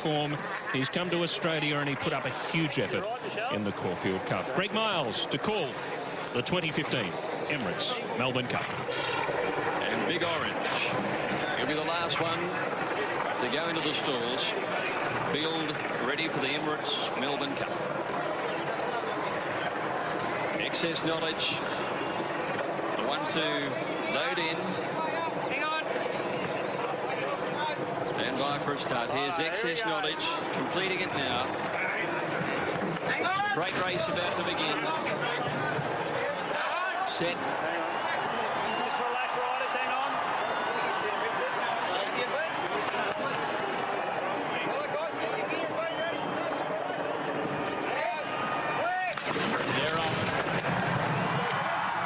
form. He's come to Australia and he put up a huge effort in the Caulfield Cup. Greg Miles to call the 2015 Emirates Melbourne Cup. And Big Orange, he'll be the last one to go into the stalls. Field ready for the Emirates Melbourne Cup. Excess Knowledge, the one to load in. Hang on. Stand by for a start. Here's Excess Knowledge completing it now. Great race about to begin. Set. Just relax, riders. Hang on. They're off.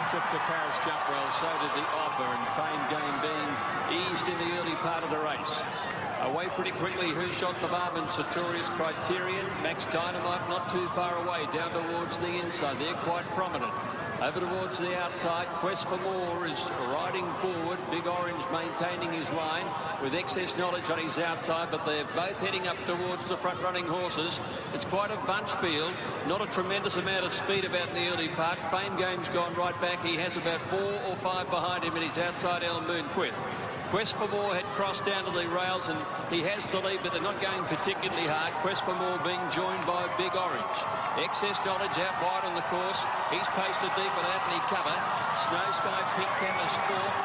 Trip to Paris jumped well, so did the Offer, and Fame Game being eased in the early part of the race. Away pretty quickly, Who Shot the Barman, Sartorius, Criterion, Max Dynamite not too far away, down towards the inside. They're quite prominent. Over towards the outside, Quest for More is riding forward. Big Orange maintaining his line with Excess Knowledge on his outside, but they're both heading up towards the front-running horses. It's quite a bunch field. Not a tremendous amount of speed about in the early part. Fame Game's gone right back. He has about 4 or 5 behind him, and he's outside El Moonquith. Quest for More had crossed down to the rails, and he has the lead, but they're not going particularly hard. Quest for More being joined by Big Orange. Excess Knowledge out wide on the course. He's pasted deep without any cover. Snow Sky Pink Camera's fourth,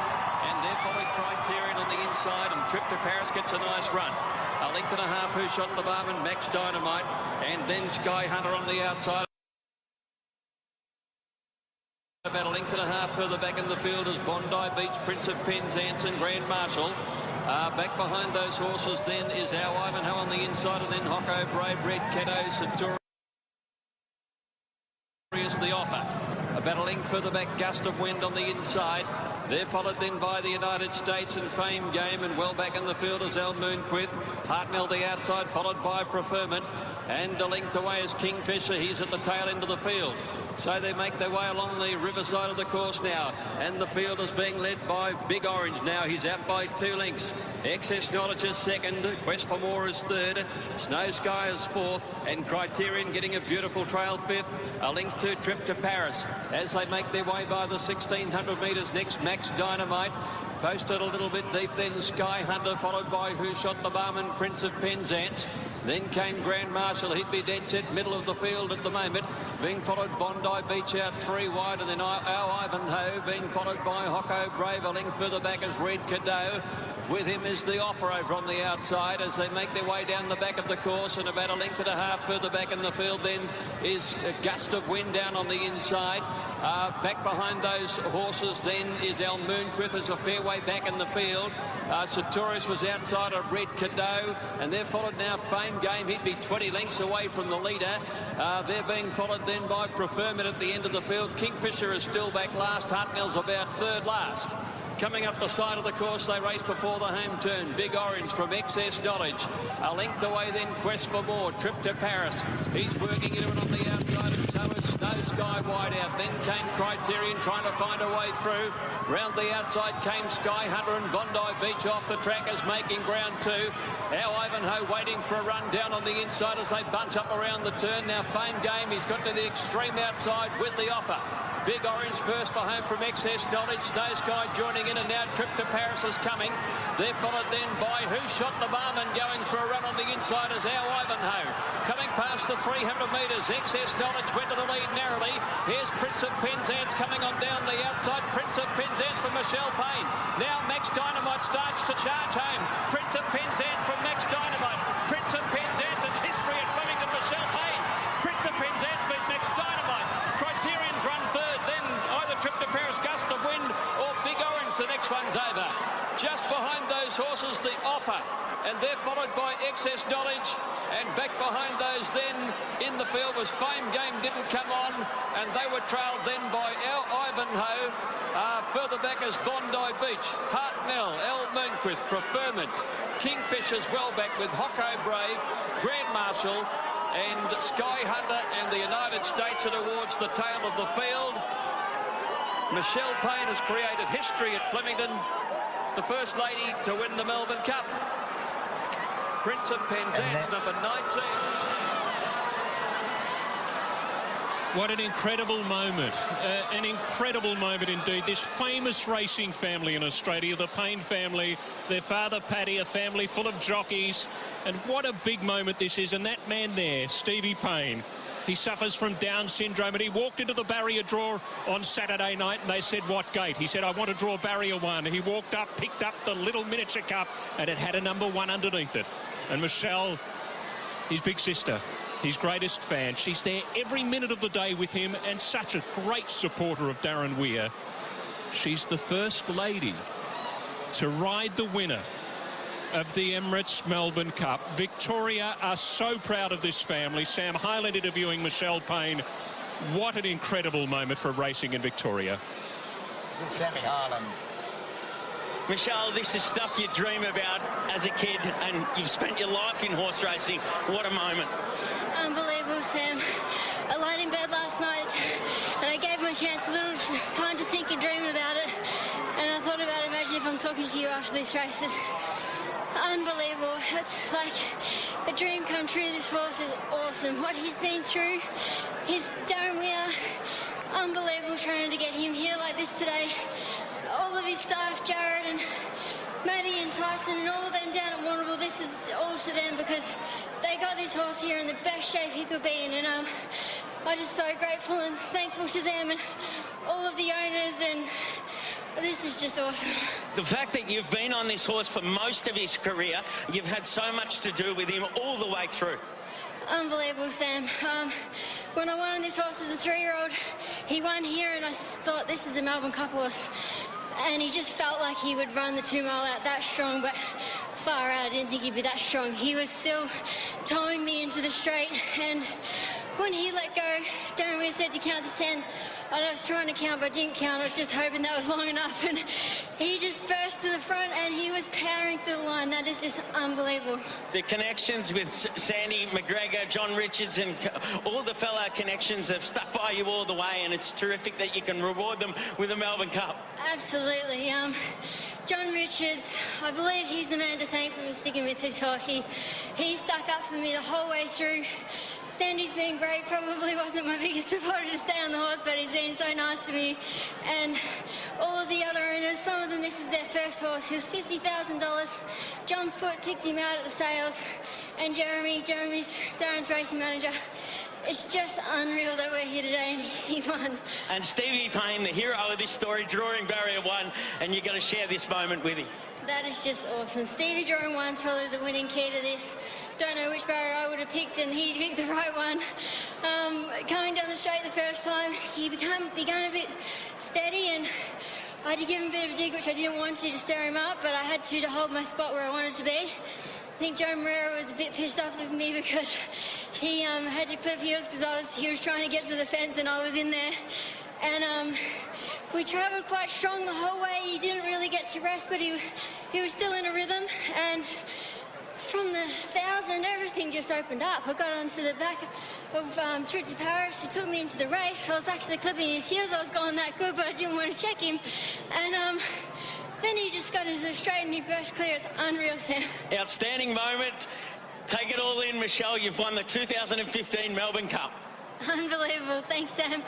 and they're following Criterion on the inside, and Trip to Paris gets a nice run. A length and a half, Who Shot the Barman, Max Dynamite, and then Sky Hunter on the outside. About a length and a half further back in the field is Bondi Beach, Prince of Penzance and Grand Marshal. Back behind those horses then is Our Ivanhoe on the inside, and then Hocko, Brave, Red Caddo, Sartorius, the Offer. About a length further back, Gust of Wind on the inside. They're followed then by the United States and Fame Game, and well back in the field is El Moonquith. Hartnell the outside, followed by Preferment. And a length away is Kingfisher. He's at the tail end of the field. So they make their way along the riverside of the course now, and the field is being led by Big Orange now. He's out by 2 lengths. Excess Knowledge is second, Quest for More is third, Snow Sky is fourth, and Criterion getting a beautiful trail fifth. A length to Trip to Paris as they make their way by the 1600 metres. Next, Max Dynamite. Posted a little bit deep, then Sky Hunter, followed by Who Shot the Barman, Prince of Penzance. Then came Grand Marshal. He'd be dead set middle of the field at the moment, being followed Bondi Beach out 3 wide, and then Our Ivanhoe being followed by Hocko Brave. A length further back is Red Caddo. With him is the Offer over on the outside as they make their way down the back of the course, and about a length and a half further back in the field then is a Gust of Wind down on the inside. Back behind those horses then is El Moonquith as a fair way back in the field. Sartorius was outside of Red Caddo, and they're followed now Fame Game. He'd be 20 lengths away from the leader. They're being followed then by Preferment at the end of the field. Kingfisher is still back last. Hartnell's about third last. Coming up the side of the course, they race before the home turn. Big Orange from Excess Knowledge. A length away then, Quest for More. Trip to Paris. He's working into it on the outside, and so is Snow Sky wide out. Then came Criterion trying to find a way through. Round the outside came Sky Hunter, and Bondi Beach off the track is making ground two. Our Ivanhoe waiting for a run down on the inside as they bunch up around the turn. Now Fame Game, he's got to the extreme outside with the Offer. Big Orange first for home from Excess Knowledge. Snow Sky joining in, and now Trip to Paris is coming. They're followed then by Who Shot the Barman, going for a run on the inside as Our Ivanhoe. Coming past the 300 metres, Excess Knowledge went to the lead narrowly. Here's Prince of Penzance coming on down the outside. Prince of Penzance from Michelle Payne. Now Max Dynamite starts to charge home. Prince of Penzance from Max Dynamite. Prince of Penzance, it's history at Flemington. Michelle Payne. Prince of Penzance beat Max Dynamite. Criterion's run third, then either Trip to Paris, Gust of Wind, or Big Orange. The next one's over. Just behind those horses, the Offer, and they're followed by Excess Knowledge, and back behind those then in the field was Fame Game, didn't come on, and they were trailed then by Our Ivanhoe. Further back is Bondi Beach, Hartnell, El Moonquith, Preferment, Kingfisher's well back with Hocko Brave, Grand Marshal, and Sky Hunter, and the United States are towards the tail of the field. Michelle Payne has created history at Flemington, the first lady to win the Melbourne Cup. Prince of Penzance, number 19. What an incredible moment. An incredible moment indeed. This famous racing family in Australia, the Payne family, their father Paddy, a family full of jockeys. And what a big moment this is. And that man there, Stevie Payne, he suffers from Down syndrome, and he walked into the barrier draw on Saturday night, and they said, what gate? He said, I want to draw barrier 1. He walked up, picked up the little miniature cup, and it had a number 1 underneath it. And Michelle, his big sister, his greatest fan, she's there every minute of the day with him, and such a great supporter of Darren Weir. She's the first lady to ride the winner of the Emirates Melbourne Cup. Victoria are so proud of this family. Sam Hyland interviewing Michelle Payne. What an incredible moment for racing in Victoria. Sammy Hyland. Michelle, this is stuff you dream about as a kid, and you've spent your life in horse racing. What a moment. Unbelievable, Sam. I lied in bed last night and I gave my chance a little time to think and dream about it. And I thought about, imagine if I'm talking to you after these races. Unbelievable. It's like a dream come true. This horse is awesome. What he's been through, his Darren Weir, unbelievable training to get him here like this today. All of his staff, Jared and Maddie and Tyson and all of them down at Warrnambool, this is all to them because they got this horse here in the best shape he could be in. And I'm just so grateful and thankful to them and all of the owners, and this is just awesome. The fact that you've been on this horse for most of his career, you've had so much to do with him all the way through. Unbelievable, Sam. When I won on this horse as a 3-year-old, he won here and I thought, this is a Melbourne Cup horse. And he just felt like he would run the 2 mile out that strong, but far out, I didn't think he'd be that strong. He was still towing me into the straight, and when he let go, Darren Weir said to count to 10. I was trying to count, but I didn't count. I was just hoping that was long enough, and he just burst to the front, and he was powering through the line. That is just unbelievable. The connections with Sandy McGregor, John Richards, and all the fellow connections have stuck by you all the way, and it's terrific that you can reward them with a Melbourne Cup. Absolutely. John Richards, I believe he's the man to thank for sticking with this horse. He stuck up for me the whole way through. Sandy's been great, probably wasn't my biggest supporter to stay on the horse, but he's been so nice to me. And all of the other owners, some of them, this is their first horse. He was $50,000. John Foote picked him out at the sales. And Jeremy's Darren's racing manager. It's just unreal that we're here today and he won. And Stevie Payne, the hero of this story, drawing barrier 1, and you've got to share this moment with him. That is just awesome. Stevie drawing 1's probably the winning key to this. Don't know which barrier I would have picked, and he picked the right one. Coming down the straight the first time, he began a bit steady, and I had to give him a bit of a dig, which I didn't want to stir him up, but I had to hold my spot where I wanted to be. I think Joe Moreira was a bit pissed off with me because he had to clip heels because he was trying to get to the fence and I was in there. And we travelled quite strong the whole way. He didn't really get to rest, but he was still in a rhythm. And from the 1,000, everything just opened up. I got onto the back of Trip to Paris. He took me into the race. I was actually clipping his heels. I was going that good, but I didn't want to check him. And then he just got into the straight and he burst clear. It's unreal, Sam. Outstanding moment. Take it all in, Michelle. You've won the 2015 Melbourne Cup. Unbelievable. Thanks, Sam.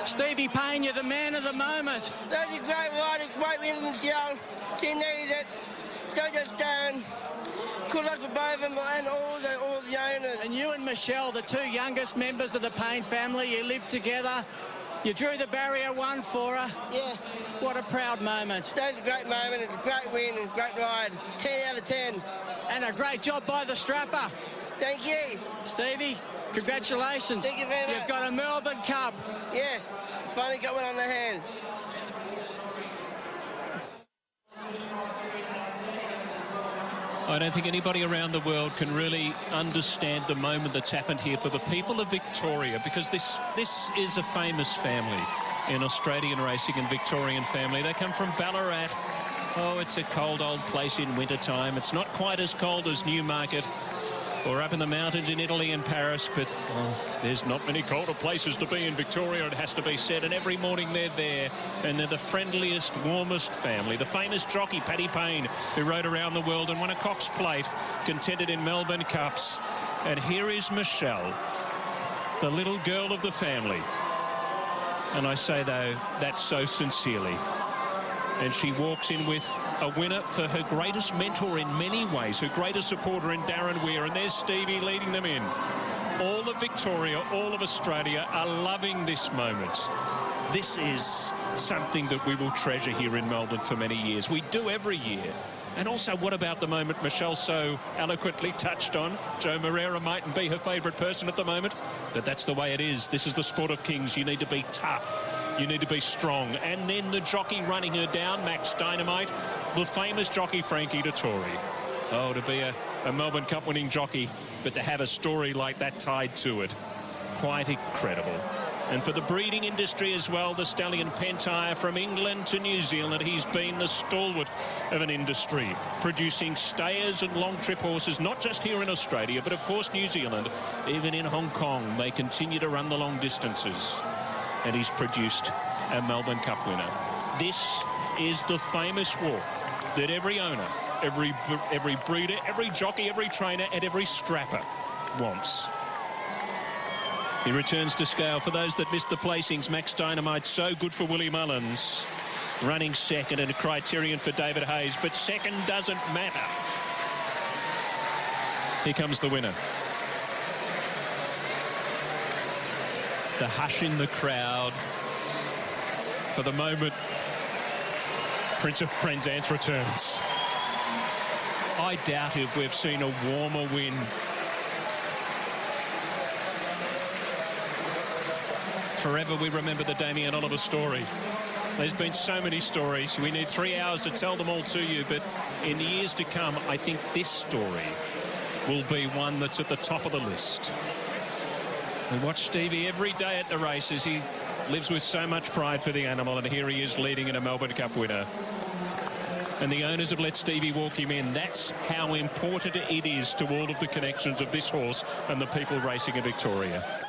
Stevie Payne, you're the man of the moment. That's a great ride, a great win, Michelle. She needed it. So just good luck for both of them and all the owners. And you and Michelle, the 2 youngest members of the Payne family, you lived together. You drew the barrier 1 for her. Yeah. What a proud moment. That's a great moment. It's a great win and a great ride. 10 out of 10. And a great job by the strapper. Thank you. Stevie, congratulations. Thank you very much. You've got a Melbourne Cup. Yes. Finally got one on their hands. I don't think anybody around the world can really understand the moment that's happened here for the people of Victoria, because this is a famous family in Australian racing and Victorian family. They come from Ballarat. Oh, it's a cold old place in wintertime. It's not quite as cold as Newmarket. or up in the mountains in Italy and Paris, but there's not many colder places to be in Victoria, it has to be said, and every morning they're there, and they're the friendliest, warmest family. The famous jockey Paddy Payne, who rode around the world and won a Cox Plate, contended in Melbourne Cups. And here is Michelle, the little girl of the family. And I say, though, that so sincerely. And she walks in with a winner for her greatest mentor in many ways, her greatest supporter in Darren Weir. And there's Stevie leading them in. All of Victoria, all of Australia are loving this moment. This is something that we will treasure here in Melbourne for many years. We do every year. And also, what about the moment Michelle so eloquently touched on? Joe Moreira mightn't be her favourite person at the moment, but that's the way it is. This is the sport of kings. You need to be tough. You need to be strong. And then the jockey running her down, Max Dynamite, the famous jockey Frankie Dettori. Oh, to be a Melbourne Cup winning jockey, but to have a story like that tied to it. Quite incredible. And for the breeding industry as well, the stallion Pentire from England to New Zealand, he's been the stalwart of an industry, producing stayers and long trip horses, not just here in Australia, but of course New Zealand. Even in Hong Kong, they continue to run the long distances. And he's produced a Melbourne Cup winner. This is the famous walk that every owner, every breeder, every jockey, every trainer, and every strapper wants. He returns to scale. For those that missed the placings, Max Dynamite, so good for Willie Mullins. Running second and a criterion for David Hayes, but second doesn't matter. Here comes the winner. The hush in the crowd. For the moment, Prince of Penzance returns. I doubt if we've seen a warmer win. Forever we remember the Damien Oliver story. There's been so many stories. We need 3 hours to tell them all to you, but in years to come, I think this story will be one that's at the top of the list. We watch Stevie every day at the races. He lives with so much pride for the animal, and here he is leading in a Melbourne Cup winner. And the owners have let Stevie walk him in. That's how important it is to all of the connections of this horse and the people racing in Victoria.